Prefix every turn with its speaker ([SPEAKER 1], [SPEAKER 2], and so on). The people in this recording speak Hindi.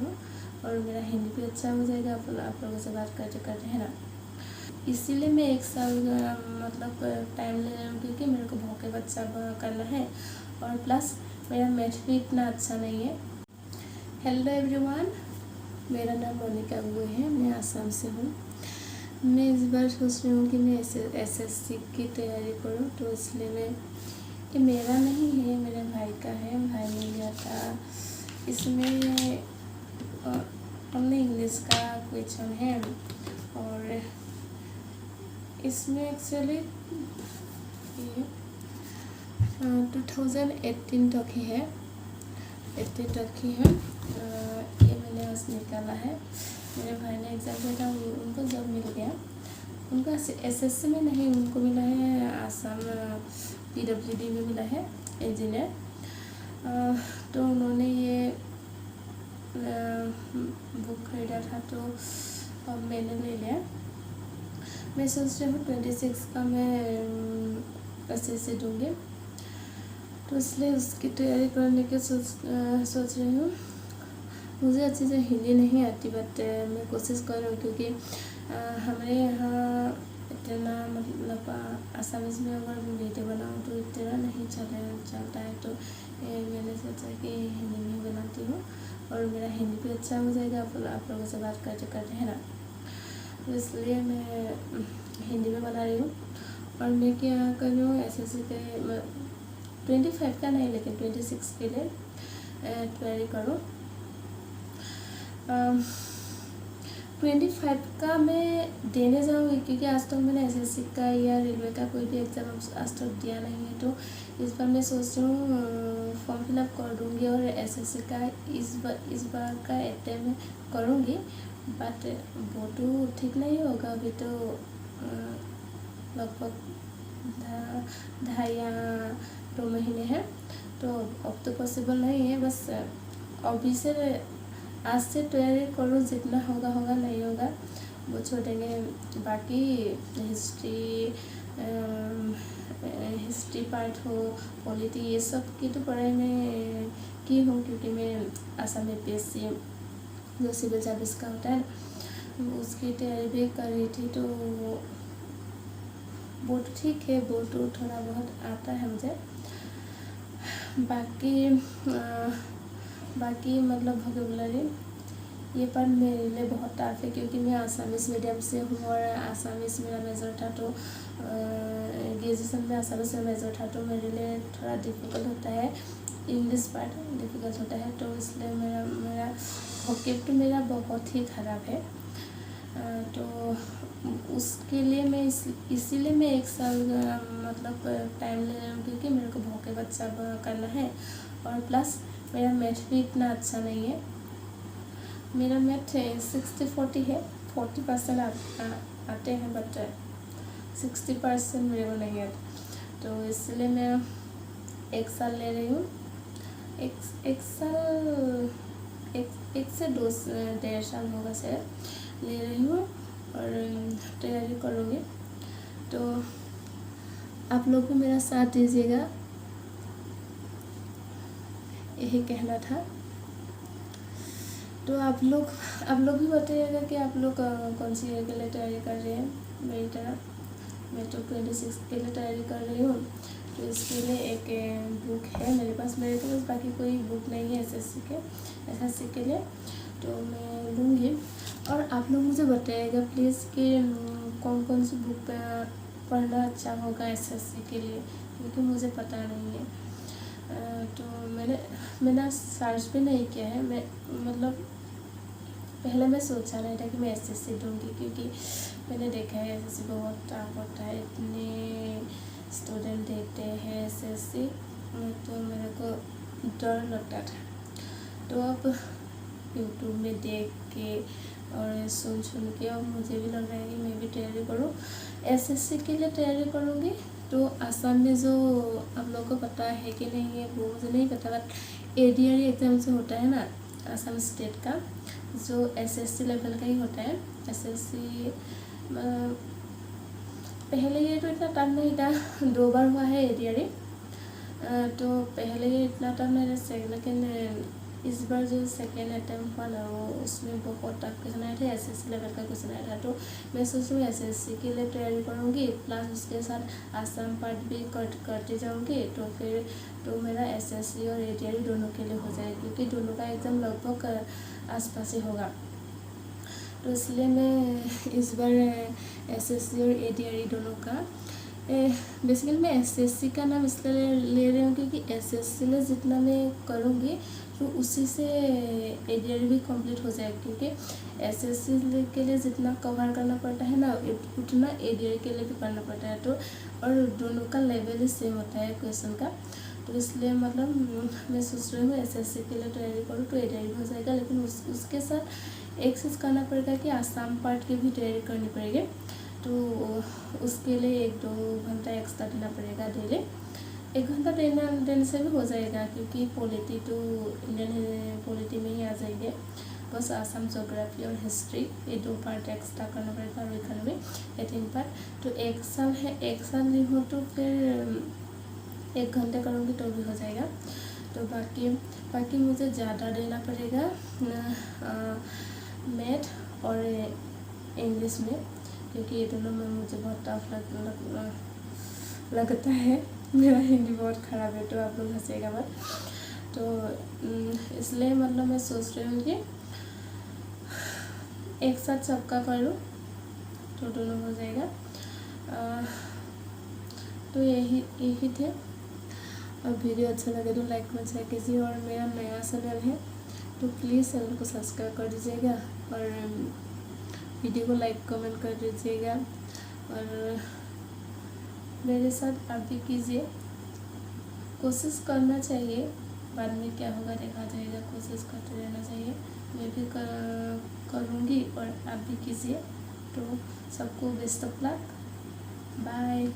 [SPEAKER 1] हूँ और मेरा हिंदी भी अच्छा हो जाएगा आप लोगों से बात करते करते, है ना। इसीलिए मैं 1 साल मतलब टाइम ले रही हूँ, क्योंकि मेरे को भौके बच्चा करना है और प्लस मेरा मैथ भी इतना अच्छा नहीं है। हेलो एवरीवन, मेरा नाम मोनिका गुए है, मैं आसाम से हूँ। मैं इस बार सोच रही हूँ कि मैं एसएससी की तैयारी करूँ, तो इसलिए मैं, ये मेरा नहीं है, मेरे भाई का है, भाई ने लिया था। इसमें हमने इंग्लिश का क्वेश्चन है और इसमें एक्चुअली 2018 तक ही है, 18 तक ही है। ये मैंने आज निकाला है। मेरे भाई ने एग्ज़ाम दिया था, उनको जॉब मिल गया। उनका एसएससी में नहीं, उनको मिला है आसाम पीडब्ल्यूडी में मिला है इंजीनियर। तो उन्होंने ये बुक खरीदा था, तो अब मैंने ले लिया। मैं सोच रही हूँ 26 का मैं एसएससी दूँगी, तो इसलिए उसकी तैयारी करने की सोच रही हूँ। मुझे अच्छी से हिंदी नहीं आती, बट मैं कोशिश कर रही हूँ, क्योंकि हमारे यहाँ इतना मतलब आसामीज़ में अगर वीडियो बनाऊँ तो इतना नहीं चलता है, तो मैंने सोचा कि हिंदी में बनाती हूँ और मेरा हिंदी भी अच्छा हो जाएगा आप लोगों से बात करते करते, है ना। तो इसलिए मैं हिंदी में बना रही हूँ और मैं क्या कर रही हूँ, एसएससी के 25 का नहीं, लेकिन 26 के लिए तैयारी करूँ। 25 का मैं देने जाऊँगी, क्योंकि आज तक मैंने एसएससी का या रेलवे का कोई भी एग्ज़ाम आज तक दिया नहीं है। तो इस बार मैं सोच रही हूँ फॉर्म फिलअप कर दूँगी और एसएससी का इस बार का अटेम्प्ट करूँगी। बट वो तो ठीक नहीं होगा, अभी तो लगभग 2.5 या 2 महीने हैं, तो अब तो पॉसिबल नहीं है। बस अभी से आज से तैयारी करो, जितना होगा होगा, नहीं होगा वो छोड़ेंगे। बाकी हिस्ट्री पार्ट हो, पॉलिटी, ये सब की तो पढ़ाई में की हूँ, क्योंकि मैं आसाम यूपीएससी जो सिविल सर्विस का होता है ना, उसकी तैयारी भी कर रही थी। तो वो तो ठीक है, वो तो थोड़ा बहुत आता है मुझे। बाकी मतलब वोकैबुलरी, ये पर मेरे लिए बहुत टफ है, क्योंकि मैं आसामीज़ मीडियम से हूँ और आसामीज़ मेरा मेजर था। तो ग्रेजुएशन में आसामीज़ में मेजर था, तो मेरे लिए थोड़ा डिफ़िकल्ट होता है, इंग्लिश पार्ट डिफ़िकल्ट होता है। तो इसलिए मेरा वोकैब तो मेरा बहुत ही ख़राब है। तो उसके लिए मैं इसीलिए मैं 1 साल मतलब टाइम ले रही हूँ, क्योंकि मेरे को भौके बच्चा करना है और प्लस मेरा मैथ भी इतना अच्छा नहीं है। मेरा मैथ 60-40 है, 40% आते हैं, बट 60% मेरे को नहीं आते। तो इसलिए मैं 1 साल ले रही हूँ। एक साल, एक से 1.5 साल होगा शायद, ले रही हूँ और तैयारी करूँगी। तो आप लोग को मेरा साथ दीजिएगा, यही कहना था। तो आप लोग भी बताइएगा कि आप लोग कौन सी ईयर के लिए तैयारी कर रहे हैं। मेरी तरह मैं तो 26 के लिए तैयारी कर रही हूँ, तो इसके लिए एक बुक है मेरे पास बाकी कोई बुक नहीं है एसएससी के लिए, तो मैं लूँगी। और आप लोग मुझे बताइएगा प्लीज़ कि कौन सी बुक पढ़ना अच्छा होगा एसएससी के लिए, क्योंकि मुझे पता नहीं है। तो मैंने सर्च भी नहीं किया है। मैं मतलब पहले मैं सोचा नहीं था कि मैं एसएससी दूँगी, क्योंकि मैंने देखा है एसएससी बहुत टफ होता है, इतने स्टूडेंट देते हैं एसएससी, तो मेरे को डर लगता था। तो अब यूट्यूब में देख के और सुन के अब मुझे भी लग रहा है कि मैं भी तैयारी करूँ, एसएससी के लिए तैयारी करूँगी। तो आसाम में जो आप लोगों को पता है कि नहीं है वो मुझे नहीं पता, बट एडीआरई एग्ज़ाम से होता है ना आसाम स्टेट का, जो एसएससी लेवल का ही होता है। एसएससी पहले ये तो इतना टफ नहीं था, 2 बार हुआ है एडीआरई, तो पहले ये इतना टफ नहीं था, लेकिन इस बार जो सेकेंड अटैम्प्ट हुआ ना वो उसमें बहुत टफ क्वेश्चन आए थे, एसएससी लेवल का क्वेश्चन आया था। तो मैं सोच रही हूँ एसएससी के लिए तैयारी करूँगी, प्लस उसके साथ आसाम पार्ट भी करते जाऊँगी। तो फिर तो मेरा एसएससी और एडीआरई दोनों के लिए हो जाएगा, क्योंकि दोनों का एग्ज़ाम लगभग आसपास ही होगा। तो इसलिए मैं इस बार एसएससी और एडीआरई दोनों का बेसिकली मैं एसएससी का नाम इसलिए ले रही हूँ क्योंकि एसएससी में जितना मैं करूँगी तो उसी से एडीआरई भी कंप्लीट हो जाएगा, क्योंकि एसएससी के लिए जितना कवर करना पड़ता है ना उतना एडीआरई के लिए भी करना पड़ता है। तो और दोनों का लेवल ही सेम होता है क्वेश्चन का। तो इसलिए मतलब मैं सोच रही हूँ एसएससी के लिए तैयारी करूँ तो एडीआरई हो जाएगा, लेकिन उसके साथ एक चीज़ करना पड़ेगा कि आसाम पार्ट की भी तैयारी करनी पड़ेगी। तो उसके लिए 1-2 घंटा एक्स्ट्रा देना पड़ेगा डेली। 1 घंटा देने से भी हो जाएगा, क्योंकि पॉलिटी तो इंडियन पॉलिटी में ही आ जाएंगे। बस आसाम जोग्राफी और हिस्ट्री ये 2 पार्ट एक्स्ट्रा करना पड़ेगा और इकोनॉमी ये 3 पार्ट। तो 1 साल है, 1 साल नहीं हो तो फिर 1 घंटे करूँगी तो भी हो जाएगा। तो बाकी मुझे ज़्यादा देना पड़ेगा मैथ और इंग्लिश में, क्योंकि ये दोनों में मुझे बहुत टफ लगता है। मेरा हिंदी बहुत ख़राब है तो आप लोग हंसेगा मत। तो इसलिए मतलब मैं सोच रही हूँ कि एक साथ सबका कर लूँ तो दोनों हो जाएगा। तो यही थे। और वीडियो अच्छा लगे तो लाइक कमेंट शेयर कीजिए, और मेरा नया चैनल है तो प्लीज़ चैनल को सब्सक्राइब कर दीजिएगा और वीडियो को लाइक कमेंट कर दीजिएगा, और मेरे साथ आप भी कीजिए। कोशिश करना चाहिए, बाद में क्या होगा देखा जाएगा। कोशिश करते रहना चाहिए, मैं भी करूँगी और आप भी कीजिए। तो सबको बेस्ट ऑफ लक, बाय।